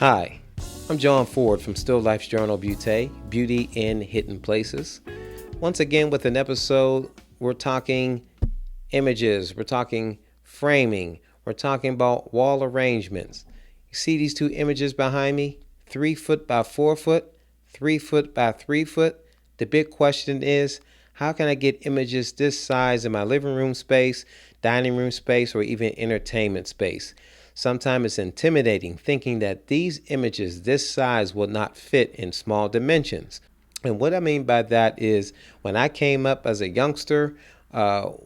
Hi, I'm John Ford from Still Life's Journal Beauté, Beauty in Hidden Places. Once again with an episode, we're talking images, we're talking framing, we're talking about wall arrangements. You see these two images behind me? 3 foot by 4 foot, 3 foot by 3 foot. The big question is, how can I get images this size in my living room space, dining room space, or even entertainment space? Sometimes it's intimidating thinking that these images this size will not fit in small dimensions. And what I mean by that is when I came up as a youngster,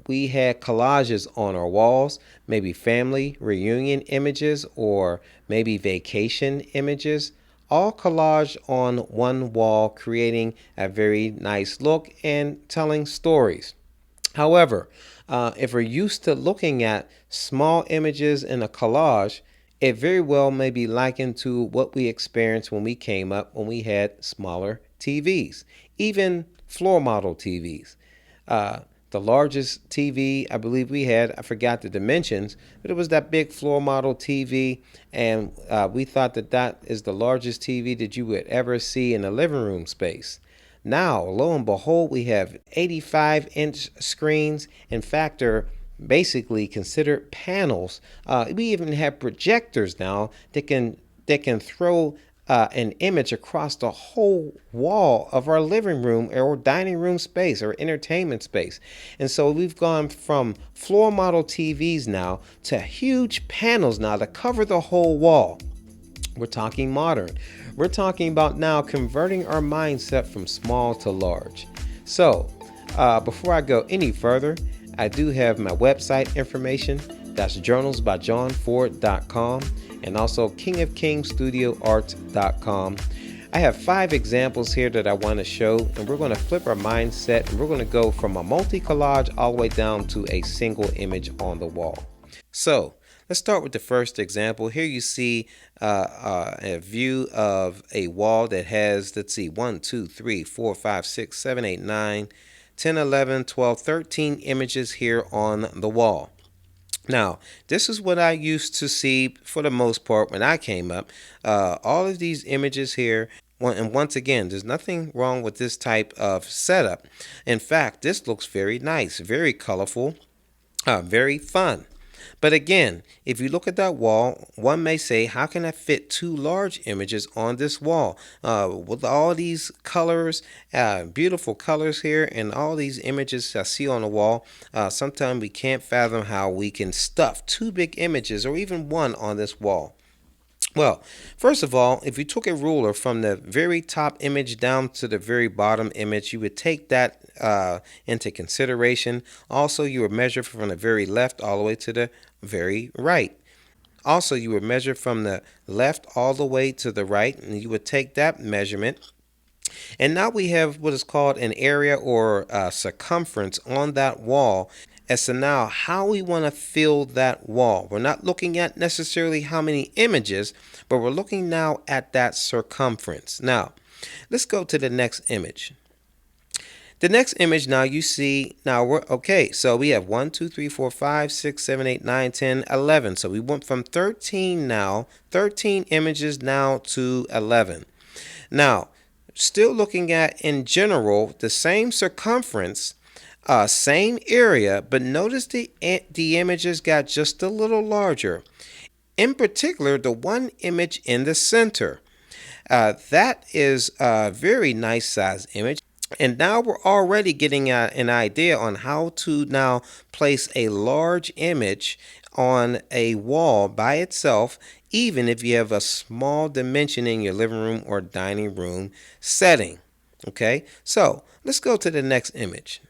we had collages on our walls, maybe family reunion images or maybe vacation images, all collage on one wall, creating a very nice look and telling stories. However, if we're used to looking at small images in a collage, it very well may be likened to what we experienced when we came up when we had smaller TVs, even floor model TVs. The largest TV I believe we had, I forgot the dimensions, but it was that big floor model TV, and we thought that that is the largest TV that you would ever see in a living room space. Now, lo and behold, we have 85-inch screens. In fact, they're basically considered panels. We even have projectors now that can throw an image across the whole wall of our living room or dining room space or entertainment space. And so we've gone from floor model TVs now to huge panels now to cover the whole wall. We're talking modern. We're talking about now converting our mindset from small to large. So, before I go any further, I do have my website information. That's journalsbyjohnford.com and also kingofkingstudioart.com. I have 5 examples here that I want to show, and we're going to flip our mindset and we're going to go from a multi-collage all the way down to a single image on the wall. So, let's start with the first example. Here you see a view of a wall that has, let's see, 1, 2, 3, 4, 5, 6, 7, 8, 9, 10, 11, 12, 13 images here on the wall. Now, this is what I used to see for the most part when I came up. All of these images here, and once again, there's nothing wrong with this type of setup. In fact, this looks very nice, very colorful, very fun. But again, if you look at that wall, one may say, how can I fit 2 large images on this wall? With all these colors, beautiful colors here, and all these images I see on the wall, sometimes we can't fathom how we can stuff 2 big images or even one on this wall. Well, first of all, if you took a ruler from the very top image down to the very bottom image, you would take that into consideration. Also, you would measure from the very left all the way to the very right. Also, you would measure from the left all the way to the right, and you would take that measurement. And now we have what is called an area or circumference on that wall as to now how we want to fill that wall. We're not looking at necessarily how many images, but we're looking now at that circumference. Now, let's go to the next image. The next image now you see, now we're okay. So we have 1, 2, 3, 4, 5, 6, 7, 8, 9, 10, 11. So we went from 13 now, 13 images now to 11. Now, still looking at in general the same circumference, same area, but notice the images got just a little larger. In particular, the one image in the center. That is a very nice size image. And now we're already getting an idea on how to now place a large image on a wall by itself, even if you have a small dimension in your living room or dining room setting. Okay, so let's go to the next image.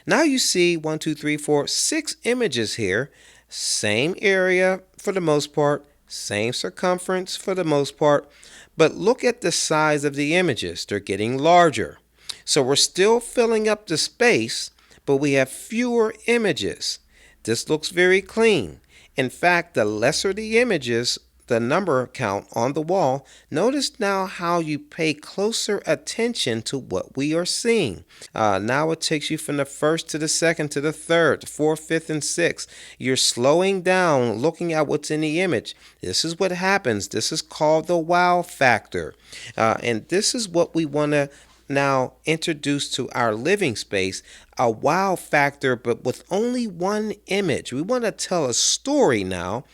Now you see 1, 2, 3, 4, 6 images here. Same area for the most part, same circumference for the most part, but look at the size of the images. They're getting larger. So we're still filling up the space, but we have fewer images. This looks very clean. In fact, the lesser the images, the number count on the wall, notice now how you pay closer attention to what we are seeing. Now it takes you from the first to the second to the third, fourth, fifth, and sixth. You're slowing down, looking at what's in the image. This is what happens. This is called the wow factor. And this is what we want to now introduce to our living space, a wow factor, but with only one image. We want to tell a story now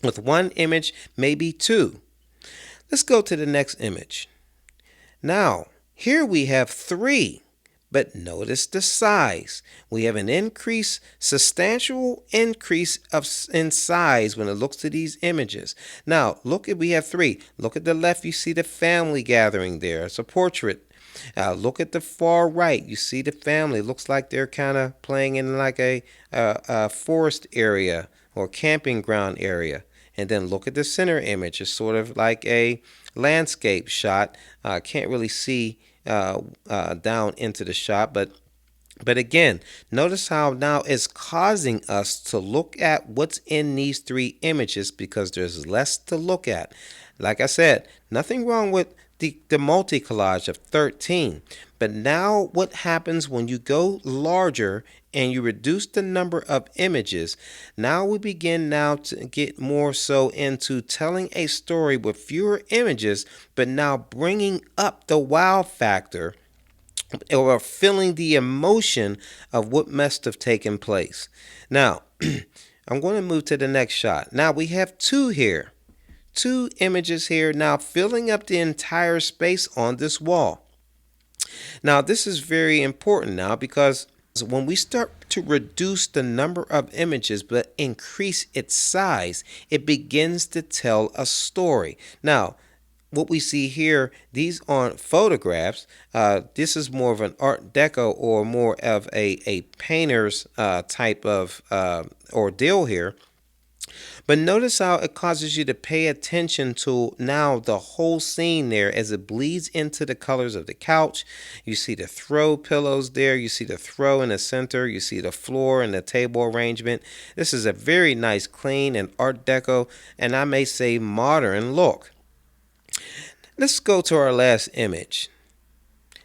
with one image, maybe two. Let's go to the next image. Now, here we have three, but notice the size. We have an increase, substantial increase in size when it looks to these images. Now, we have three. Look at the left, you see the family gathering there. It's a portrait. Look at the far right. You see the family. It looks like they're kind of playing in like a forest area or camping ground area. And then look at the center image. It's sort of like a landscape shot. Can't really see down into the shot, but again, notice how now it's causing us to look at what's in these three images because there's less to look at. Like I said, nothing wrong with the multi-collage of 13. But now what happens when you go larger and you reduce the number of images? Now we begin now to get more so into telling a story with fewer images, but now bringing up the wow factor or feeling the emotion of what must have taken place. Now, I'm going to move to the next shot. Now we have two here. Two images here now filling up the entire space on this wall. Now this is very important now because when we start to reduce the number of images but increase its size, it begins to tell a story. Now, what we see here, these aren't photographs. This is more of an Art Deco or more of a painter's type of ordeal here. But notice how it causes you to pay attention to now the whole scene there as it bleeds into the colors of the couch. You see the throw pillows there. You see the throw in the center. You see the floor and the table arrangement. This is a very nice, clean and Art Deco, and I may say modern look. Let's go to our last image.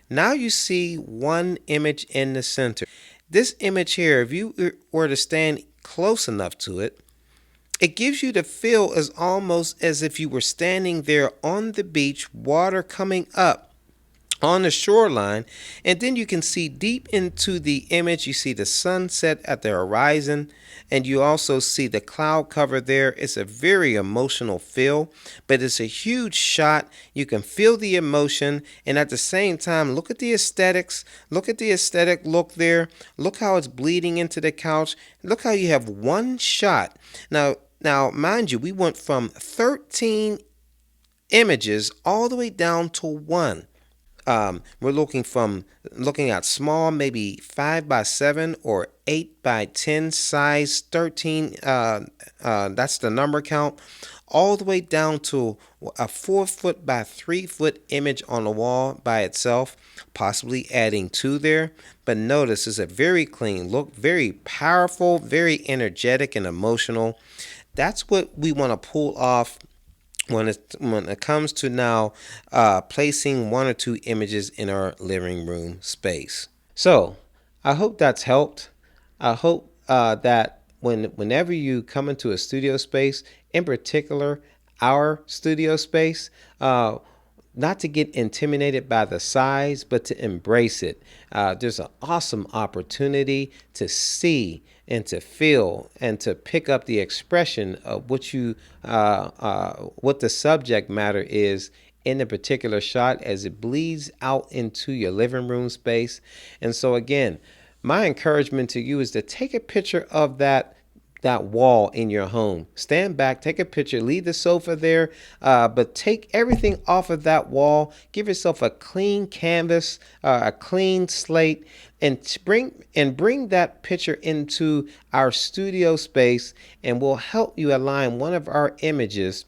Now you see one image in the center. This image here, if you were to stand close enough to it, it gives you the feel as almost as if you were standing there on the beach, water coming up on the shoreline, and then you can see deep into the image. You see the sunset at the horizon, and you also see the cloud cover there. It's a very emotional feel, but it's a huge shot. You can feel the emotion, and at the same time, look at the aesthetics. Look at the aesthetic look there. Look how it's bleeding into the couch. Look how you have one shot. Now, mind you, we went from 13 images all the way down to one. We're looking at small, maybe 5x7 or 8x10 size, 13. That's the number count, all the way down to a 4-foot by 3-foot image on the wall by itself, possibly adding 2 there. But notice it's a very clean look, very powerful, very energetic and emotional. That's what we want to pull off when it comes to now placing 1 or 2 images in our living room space. So I hope that's helped. I hope that whenever you come into a studio space, in particular our studio space, not to get intimidated by the size, but to embrace it. There's an awesome opportunity to see and to feel and to pick up the expression of what the subject matter is in a particular shot as it bleeds out into your living room space. And so again, my encouragement to you is to take a picture of that wall in your home. Stand back, take a picture, leave the sofa there, but take everything off of that wall. Give yourself a clean canvas, a clean slate, and bring that picture into our studio space, and we'll help you align one of our images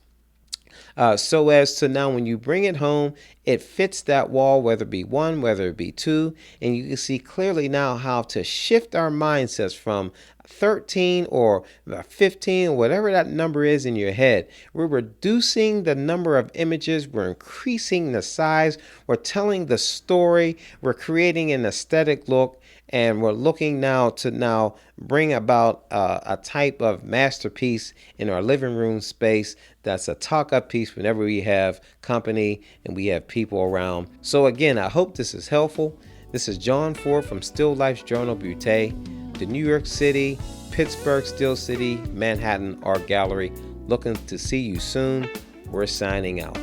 so as to now when you bring it home, it fits that wall, whether it be one, whether it be two, and you can see clearly now how to shift our mindsets from 13 or 15, whatever that number is in your head. We're reducing the number of images, we're increasing the size, we're telling the story, we're creating an aesthetic look, and we're looking now to bring about a type of masterpiece in our living room space that's a talk-up piece whenever we have company and we have people around. So again, I hope this is helpful. This is John Ford from Still Life's Journal Beauté, the New York City, Pittsburgh Still City, Manhattan Art Gallery. Looking to see you soon. We're signing out.